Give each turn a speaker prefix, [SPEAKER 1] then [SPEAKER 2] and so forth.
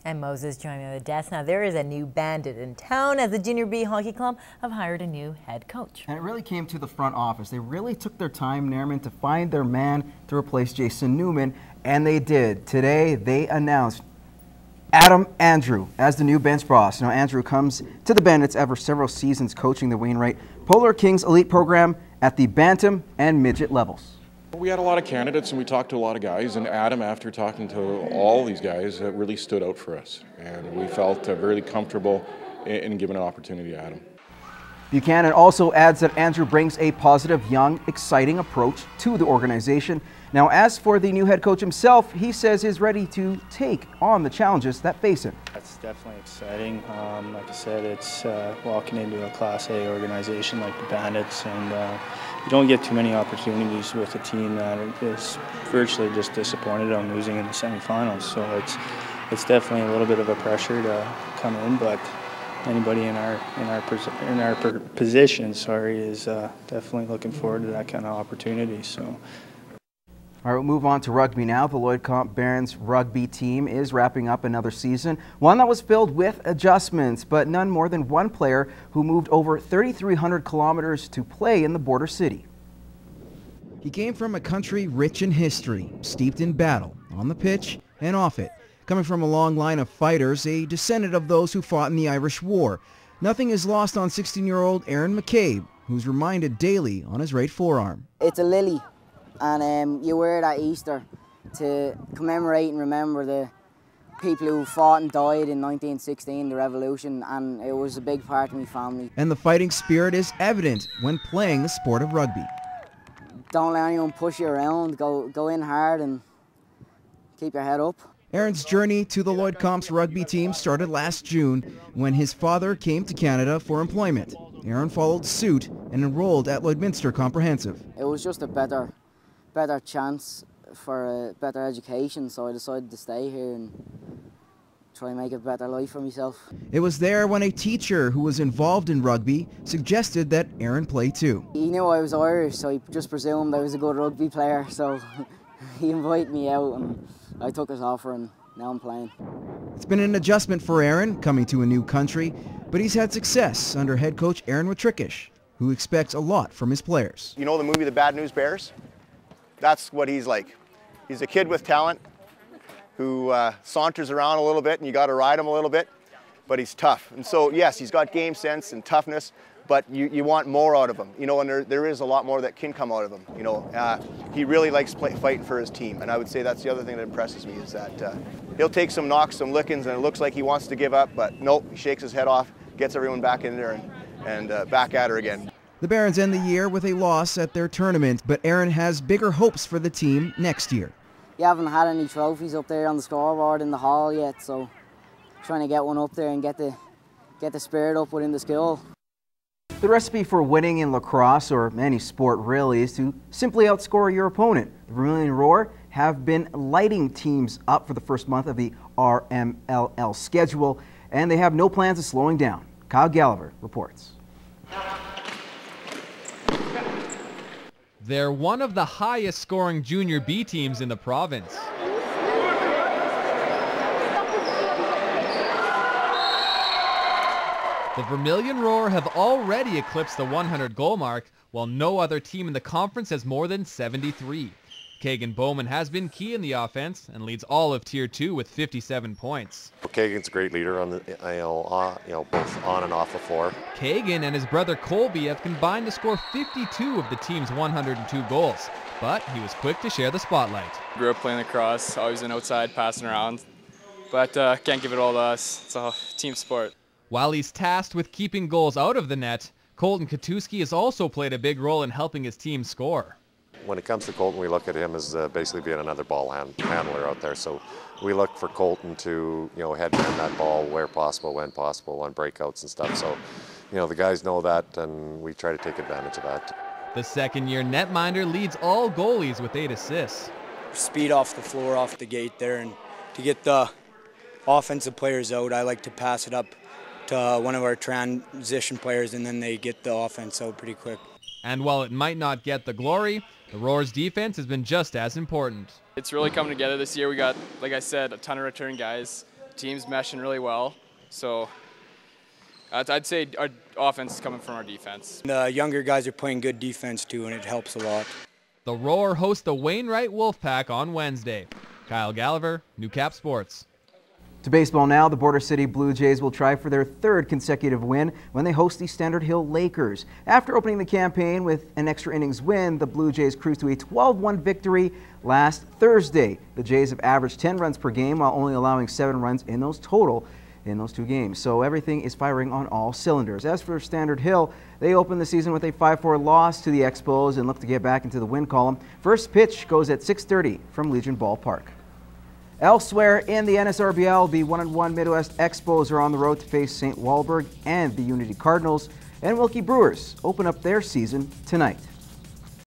[SPEAKER 1] And Moses joining me on the desk. Now there is a new Bandit in town as the Junior B Hockey Club have hired a new head coach.
[SPEAKER 2] And it really came to the front office. They really took their time, Nairman, to find their man to replace Jason Newman, and they did. Today they announced Adam Andrew as the new bench boss. Now Andrew comes to the Bandits after several seasons coaching the Wainwright Polar Kings elite program at the bantam and midget levels.
[SPEAKER 3] We had a lot of candidates and we talked to a lot of guys, and Adam, after talking to all these guys, really stood out for us, and we felt really comfortable in giving an opportunity to Adam.
[SPEAKER 2] Buchanan also adds that Andrew brings a positive, young, exciting approach to the organization. Now, as for the new head coach himself, he says he's ready to take on the challenges that face him.
[SPEAKER 4] That's definitely exciting. Like I said, it's walking into a Class A organization like the Bandits, and you don't get too many opportunities with a team that is virtually just disappointed on losing in the semifinals. So it's definitely a little bit of a pressure to come in, but anybody in our position, is definitely looking forward to that kind of opportunity. So.
[SPEAKER 2] All right, we'll move on to rugby now. The Lloydminster Barons rugby team is wrapping up another season, one that was filled with adjustments, but none more than one player who moved over 3,300 kilometers to play in the border city. He came from a country rich in history, steeped in battle, on the pitch and off it. Coming from a long line of fighters, a descendant of those who fought in the Irish War. Nothing is lost on 16-year-old Aaron McCabe, who's reminded daily on his right forearm.
[SPEAKER 5] It's a lily, and you wear it at Easter to commemorate and remember the people who fought and died in 1916, the revolution, and it was a big part of my family.
[SPEAKER 2] And the fighting spirit is evident when playing the sport of rugby.
[SPEAKER 5] Don't let anyone push you around, go in hard and keep your head up.
[SPEAKER 2] Aaron's journey to the Lloydminster rugby team started last June when his father came to Canada for employment. Aaron followed suit and enrolled at Lloydminster Comprehensive.
[SPEAKER 5] It was just a better chance for a better education, so I decided to stay here and try and make a better life for myself.
[SPEAKER 2] It was there when a teacher who was involved in rugby suggested that Aaron play too.
[SPEAKER 5] He knew I was Irish, so he just presumed I was a good rugby player, so he invited me out and I took his offer and now I'm playing.
[SPEAKER 2] It's been an adjustment for Aaron coming to a new country, but he's had success under head coach Wytrykusz, who expects a lot from his players.
[SPEAKER 6] You know the movie The Bad News Bears? That's what he's like. He's a kid with talent who saunters around a little bit and you got to ride him a little bit, but he's tough. And so yes, he's got game sense and toughness, but you want more out of him, you know, and there is a lot more that can come out of him, you know. He really likes fighting for his team, and I would say that's the other thing that impresses me is that he'll take some knocks, some lickings, and it looks like he wants to give up, but nope, he shakes his head off, gets everyone back in there and back at her again.
[SPEAKER 2] The Barons end the year with a loss at their tournament, but Aaron has bigger hopes for the team next year.
[SPEAKER 5] You haven't had any trophies up there on the scoreboard in the hall yet, so trying to get one up there and get the spirit up within the school.
[SPEAKER 2] The recipe for winning in lacrosse, or any sport really, is to simply outscore your opponent. The Vermilion Roar have been lighting teams up for the first month of the RMLL schedule, and they have no plans of slowing down. Kyle Gallagher reports.
[SPEAKER 7] They're one of the highest scoring Junior B teams in the province. The Vermilion Roar have already eclipsed the 100 goal mark, while no other team in the conference has more than 73. Kegan Bowman has been key in the offense and leads all of Tier 2 with 57 points.
[SPEAKER 8] Kegan's a great leader on the, both on and off the floor.
[SPEAKER 7] Kegan and his brother Colby have combined to score 52 of the team's 102 goals, but he was quick to share the spotlight.
[SPEAKER 9] Grew up playing lacrosse, always been outside passing around, but can't give it all to us. It's a team sport.
[SPEAKER 7] While he's tasked with keeping goals out of the net, Colton Katuski has also played a big role in helping his team score.
[SPEAKER 8] When it comes to Colton, we look at him as basically being another ball handler out there. So we look for Colton to, headman that ball where possible, when possible, on breakouts and stuff. So, the guys know that, and we try to take advantage of that.
[SPEAKER 7] The second-year netminder leads all goalies with 8 assists.
[SPEAKER 4] Speed off the floor, off the gate there, and to get the offensive players out, I like to pass it up to one of our transition players, and then they get the offense out pretty quick.
[SPEAKER 7] And while it might not get the glory, the Roar's defense has been just as important.
[SPEAKER 9] It's really coming together this year. We got, like I said, a ton of return guys, team's meshing really well. So I'd say our offense is coming from our defense.
[SPEAKER 10] The younger guys are playing good defense too, and it helps a lot.
[SPEAKER 7] The Roar host the Wainwright Wolfpack on Wednesday. Kyle Gallagher, Newcap Sports.
[SPEAKER 2] To baseball now, the Border City Blue Jays will try for their third consecutive win when they host the Standard Hill Lakers. After opening the campaign with an extra innings win, the Blue Jays cruised to a 12-1 victory last Thursday. The Jays have averaged 10 runs per game while only allowing 7 runs in those total in those 2 games. So everything is firing on all cylinders. As for Standard Hill, they opened the season with a 5-4 loss to the Expos and look to get back into the win column. First pitch goes at 6:30 from Legion Ballpark. Elsewhere in the NSRBL, the 1-1 Midwest Expos are on the road to face St. Walburg and the Unity Cardinals, and Wilkie Brewers open up their season tonight.